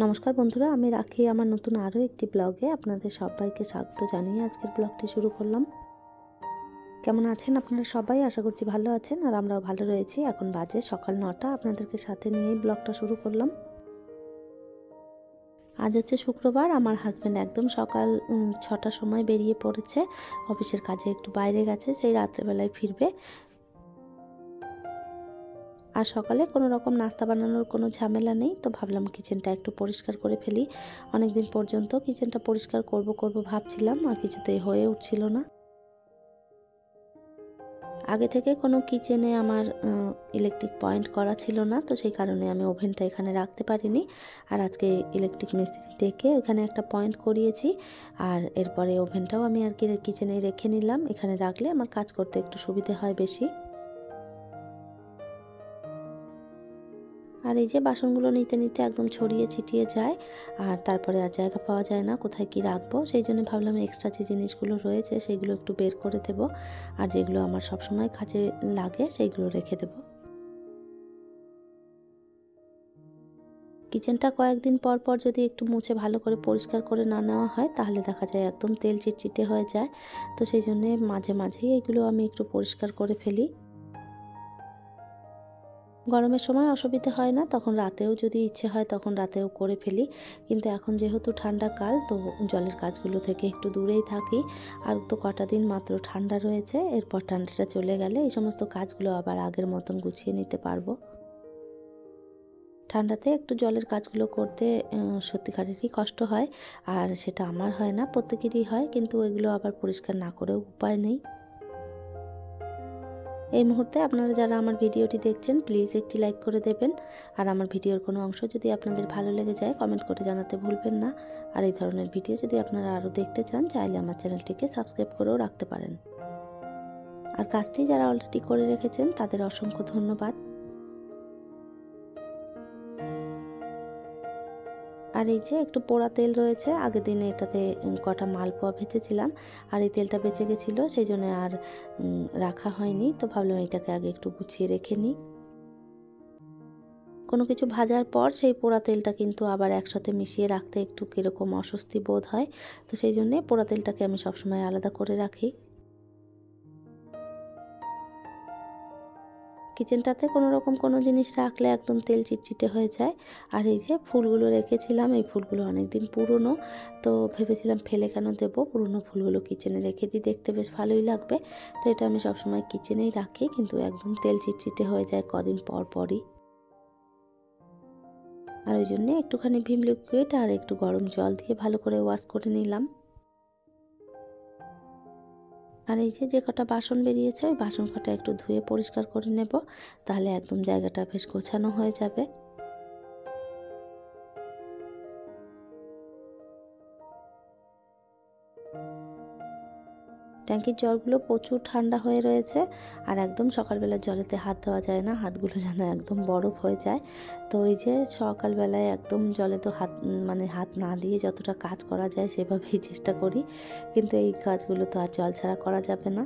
নমস্কার বন্ধুরা, আমি রাখি আমার নতুন আরও একটি ব্লগে আপনাদের সবাইকে স্বাগত জানিয়ে আজকের ব্লগটি শুরু করলাম। কেমন আছেন আপনারা সবাই? আশা করছি ভালো আছেন, আর আমরাও ভালো রয়েছি। এখন বাজে সকাল 9টা, আপনাদেরকে সাথে নিয়েই ব্লগটা শুরু করলাম। আজ হচ্ছে শুক্রবার। আমার হাজব্যান্ড একদম সকাল 6টার সময় বেরিয়ে পড়েছে, অফিসের কাজে একটু বাইরে গেছে, সেই রাত্রেবেলায় ফিরবে। আর সকালে কোনো রকম নাস্তা বানানোর কোনো ঝামেলা নেই, তো ভাবলাম কিচেনটা একটু পরিষ্কার করে ফেলি। অনেক দিন পর্যন্ত কিচেনটা পরিষ্কার করব ভাবছিলাম, আর কিছুতেই হয়ে উঠছিল না। আগে থেকে কোনো কিচেনে আমার ইলেকট্রিক পয়েন্ট করা ছিল না, তো সেই কারণে আমি ওভেনটা এখানে রাখতে পারিনি। আর আজকে ইলেকট্রিক মিস্ত্রি ডেকে ওখানে একটা পয়েন্ট করিয়েছি, আর এরপরে ওভেনটাও আমি আর কি কিচেনে রেখে নিলাম। এখানে রাখলে আমার কাজ করতে একটু সুবিধে হয় বেশি। আর এই যে বাসনগুলো নিতে নিতে একদম ছড়িয়ে ছিটিয়ে যায়, আর তারপরে আর জায়গা পাওয়া যায় না কোথায় কি রাখবো। সেই জন্য ভাবলাম এক্সট্রা যে জিনিসগুলো রয়েছে সেগুলো একটু বের করে দেব, আর যেগুলো আমার সবসময় কাজে লাগে সেইগুলো রেখে দেব। কিচেনটা কয়েকদিন পর পর যদি একটু মুছে ভালো করে পরিষ্কার করে না নেওয়া হয়, তাহলে দেখা যায় একদম তেল চিটচিটে হয়ে যায়। তো সেই জন্যে মাঝে মাঝেই এগুলো আমি একটু পরিষ্কার করে ফেলি। গরমের সময় অসুবিধে হয় না, তখন রাতেও যদি ইচ্ছে হয় তখন রাতেও করে ফেলি। কিন্তু এখন যেহেতু ঠান্ডা কাল, তো জলের কাজগুলো থেকে একটু দূরেই থাকি। আর তো কটা দিন মাত্র ঠান্ডা রয়েছে, এরপর ঠান্ডাটা চলে গেলে এই সমস্ত কাজগুলো আবার আগের মতন গুছিয়ে নিতে পারবো। ঠান্ডাতে একটু জলের কাজগুলো করতে সত্যিকারেরই কষ্ট হয়, আর সেটা আমার হয় না, প্রত্যেকেরই হয়, কিন্তু এগুলো আবার পরিষ্কার না করেও উপায় নেই। এই মুহূর্তে আপনারা যারা আমার ভিডিওটি দেখছেন, প্লিজ একটি লাইক করে দেবেন। আর আমার ভিডিওর কোনো অংশ যদি আপনাদের ভালো লেগে যায়, কমেন্ট করে জানাতে ভুলবেন না। আর এই ধরনের ভিডিও যদি আপনারা আরও দেখতে চান, চাইলে আমার চ্যানেলটিকে সাবস্ক্রাইব করেও রাখতে পারেন। আর কাজটি যারা অলরেডি করে রেখেছেন তাদের অসংখ্য ধন্যবাদ। আর এই যে একটু পোড়া তেল রয়েছে, আগের দিনে এটাতে কটা মালপোয়া ভেজেছিলাম, আর এই তেলটা বেঁচে গেছিলো, সেই জন্য আর রাখা হয়নি। তো ভাবলাম এটাকে আগে একটু গুছিয়ে রেখে নিই। কোনো কিছু ভাজার পর সেই পোড়া তেলটা কিন্তু আবার একসাথে মিশিয়ে রাখতে একটু কীরকম অস্বস্তি বোধ হয়, তো সেই জন্যে পোড়া তেলটাকে আমি সবসময় আলাদা করে রাখি। কিচেনটাতে কোনো রকম কোনো জিনিস রাখলে একদম তেল চিটচিটে হয়ে যায়। আর এই যে ফুলগুলো রেখেছিলাম, এই ফুলগুলো অনেক দিন পুরনো, তো ভেবেছিলাম ফেলে কেন দেবো, পুরনো ফুলগুলো কিচেনে রেখে দিই, দেখতে বেশ ভালোই লাগবে। তো এটা আমি সবসময় কিচেনেই রাখি, কিন্তু একদম তেল চিটচিটে হয়ে যায় কদিন পর পরই। আর ওই জন্যে একটুখানি ভিম লিকুইড আর একটু গরম জল দিয়ে ভালো করে ওয়াশ করে নিলাম। আর এই যে কটা বাসন বেরিয়েছে, ওই বাসন কটা একটু ধুয়ে পরিষ্কার করে নেব, তাহলে একদম জায়গাটা বেশ গোছানো হয়ে যাবে। ট্যাঙ্কির জলগুলো প্রচুর ঠান্ডা হয়ে রয়েছে, আর একদম সকালবেলা জলেতে হাত দেওয়া যায় না, হাতগুলো যেন একদম বরফ হয়ে যায়। তো এই যে সকালবেলায় একদম জলে তো হাত না দিয়ে যতটা কাজ করা যায় সেভাবেই চেষ্টা করি, কিন্তু এই কাজগুলো তো আর জল ছাড়া করা যাবে না।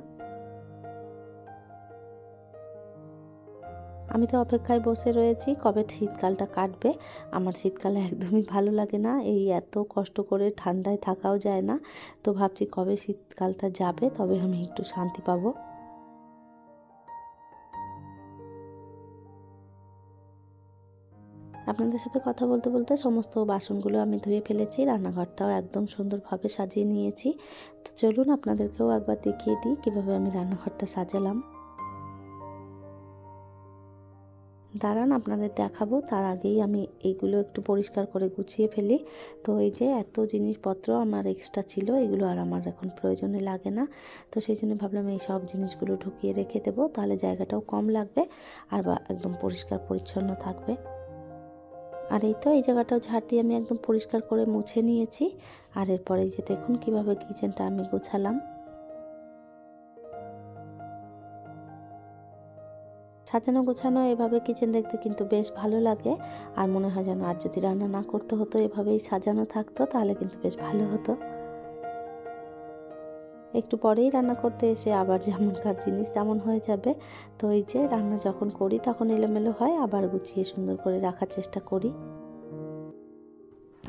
আমি তো অপেক্ষায় বসে রয়েছি কবে শীতকালটা কাটবে। আমার শীতকালে একদমই ভালো লাগে না, এই এত কষ্ট করে ঠান্ডায় থাকাও যায় না। তো ভাবছি কবে শীতকালটা যাবে, তবে আমি একটু শান্তি পাবো। আপনাদের সাথে কথা বলতে বলতে সমস্ত বাসনগুলো আমি ধুয়ে ফেলেছি, রান্নাঘরটাও একদম সুন্দরভাবে সাজিয়ে নিয়েছি। তো চলুন আপনাদেরকেও একবার দেখিয়ে দিই কীভাবে আমি রান্নাঘরটা সাজালাম। দাঁড়ান আপনাদের দেখাবো, তার আগেই আমি এইগুলো একটু পরিষ্কার করে গুছিয়ে ফেলি। তো এই যে এত জিনিসপত্র আমার এক্সট্রা ছিল, এগুলো আর আমার এখন প্রয়োজনে লাগে না। তো সেই জন্য ভাবলাম এই সব জিনিসগুলো ঢুকিয়ে রেখে দেবো, তাহলে জায়গাটাও কম লাগবে, আর একদম পরিষ্কার পরিচ্ছন্ন থাকবে। আর এই তো এই জায়গাটাও ঝাড় দিয়ে আমি একদম পরিষ্কার করে মুছে নিয়েছি। আর এরপরে এই যে দেখুন কীভাবে কিচেনটা আমি গোছালাম। সাজানো গোছানো এভাবে কিচেন দেখতে কিন্তু বেশ ভালো লাগে, আর মনে হয় যেন আর যদি রান্না না করতে হতো, এভাবেই সাজানো থাকতো, তাহলে কিন্তু বেশ ভালো হতো। একটু পরেই রান্না করতে এসে আবার যেমনকার জিনিস তেমন হয়ে যাবে। তো এই যে রান্না যখন করি তখন এলোমেলো হয়, আবার গুছিয়ে সুন্দর করে রাখার চেষ্টা করি।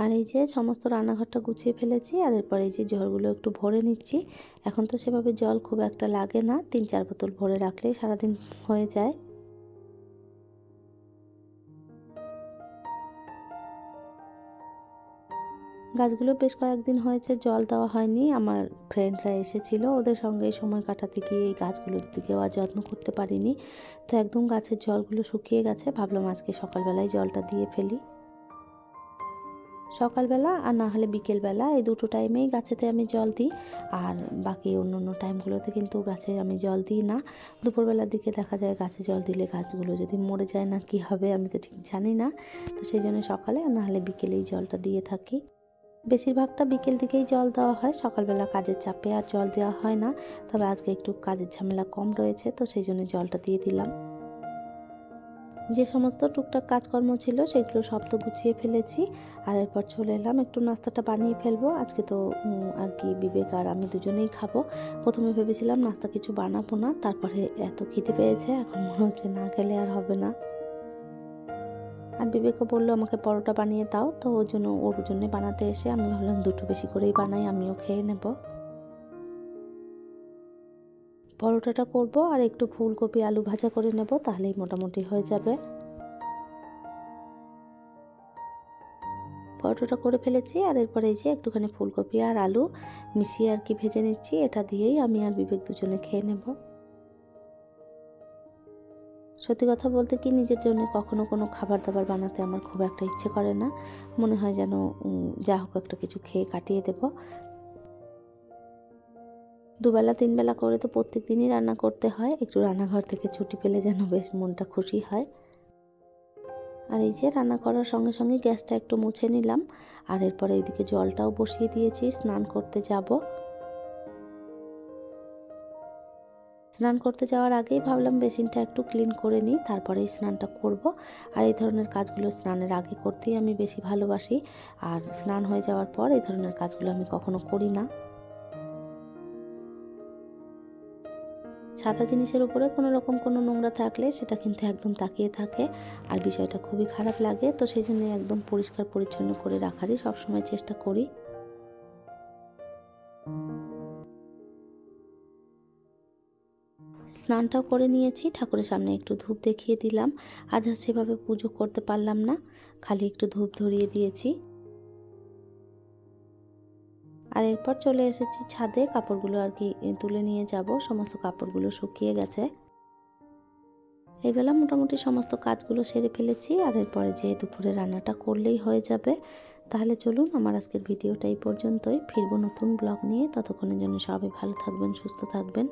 আর এই যে সমস্ত রান্নাঘরটা গুছিয়ে ফেলেছি, আর এরপর এই যে জলগুলো একটু ভরে নিচ্ছি। এখন তো সেভাবে জল খুব একটা লাগে না, 3-4 বোতল ভরে রাখলেই সারাদিন হয়ে যায়। গাছগুলো বেশ কয়েকদিন হয়েছে জল দেওয়া হয়নি। আমার ফ্রেন্ডরা এসেছিল, ওদের সঙ্গে সময় কাটাতে গিয়ে এই গাছগুলোর দিকেও আর যত্ন করতে পারিনি। তো একদম গাছের জলগুলো শুকিয়ে গেছে, ভাবলাম আজকে সকালবেলায় জলটা দিয়ে ফেলি। সকালবেলা আর না হলে বিকেলবেলা এই দুটো টাইমেই গাছেতে আমি জল দিই। আর বাকি অন্য টাইমগুলোতে কিন্তু গাছে আমি জল দিই না। দুপুরবেলার দিকে দেখা যায় গাছে জল দিলে গাছগুলো যদি মরে যায় না কি হবে আমি তো ঠিক জানি না। তো সেই জন্য সকালে আর না হলে বিকেলেই জলটা দিয়ে থাকি। বেশিরভাগটা বিকেল দিকেই জল দেওয়া হয়, সকালবেলা কাজের চাপে আর জল দেওয়া হয় না। তবে আজকে একটু কাজের ঝামেলা কম রয়েছে, তো সেই জন্য জলটা দিয়ে দিলাম। যে সমস্ত টুকটাক কাজকর্ম ছিল সেগুলো সব তো গুছিয়ে ফেলেছি। আর এরপর চলে এলাম একটু নাস্তাটা বানিয়ে ফেলবো। আজকে তো আর কি বিবেক আর আমি দুজনেই খাবো। প্রথমে ভেবেছিলাম নাস্তা কিছু বানাবো না, তারপরে এত খিদে পেয়েছে এখন মনে হচ্ছে না খেলে আর হবে না। আর বিবেকও বললো আমাকে পরোটা বানিয়ে দাও, তো ওর জন্য বানাতে এসে আমি ভাবলাম দুটো বেশি করেই বানাই, আমিও খেয়ে নেব। পরোটাটা করব আর একটু ফুলকপি আলু ভাজা করে নেব, তাহলেই মোটামুটি হয়ে যাবে। পরোটাটা করে ফেলেছি, আর এরপরে এই যে একটুখানি ফুলকপি আর আলু মিশিয়ে আর কি ভেজে নিচ্ছি। এটা দিয়েই আমি আর বিবেক দুজনে খেয়ে নেব। সত্যি কথা বলতে কি, নিজের জন্য কখনো কোনো খাবার দাবার বানাতে আমার খুব একটা ইচ্ছে করে না। মনে হয় যেন যা হোক একটা কিছু খেয়ে কাটিয়ে দেব। দুবেলা 3 বেলা করে তো প্রত্যেক দিনই রান্না করতে হয়। একটু রান্নাঘর থেকে ছুটি পেলে যেন বেশ মনটা খুশি হয়। আর এই যে রান্না করার সঙ্গে সঙ্গে গ্যাসটা একটু মুছে নিলাম। আর এরপরে এইদিকে জলটাও বসিয়ে দিয়েছি, স্নান করতে যাব। স্নান করতে যাওয়ার আগেই ভাবলাম বেসিনটা একটু ক্লিন করে নিই, তারপরেই স্নানটা করব। আর এই ধরনের কাজগুলো স্নানের আগে করতেই আমি বেশি ভালোবাসি। আর স্নান হয়ে যাওয়ার পর এই ধরনের কাজগুলো আমি কখনো করি না। সাদা জিনিসের উপরে কোনো রকম কোনো নোংরা থাকলে সেটা কিন্তু একদম তাকিয়ে থাকে, আর বিষয়টা খুবই খারাপ লাগে। তো সেই জন্য একদম পরিষ্কার পরিচ্ছন্ন করে রাখারই সবসময় চেষ্টা করি। স্নানটাও করে নিয়েছি, ঠাকুরের সামনে একটু ধূপ দেখিয়ে দিলাম। আজ আর সেভাবে পুজো করতে পারলাম না, খালি একটু ধূপ ধরিয়ে দিয়েছি। আর এরপর চলে এসেছি ছাদে, কাপড়গুলো আর কি তুলে নিয়ে যাব। সমস্ত কাপড়গুলো শুকিয়ে গেছে। এই বেলা মোটামুটি সমস্ত কাজগুলো সেরে ফেলেছি, আর এরপরে যে দুপুরে রান্নাটা করলেই হয়ে যাবে। তাহলে চলুন, আমার আজকের ভিডিওটা এই পর্যন্তই। ফিরবো নতুন ব্লগ নিয়ে, ততক্ষণের জন্য সবাই ভালো থাকবেন, সুস্থ থাকবেন।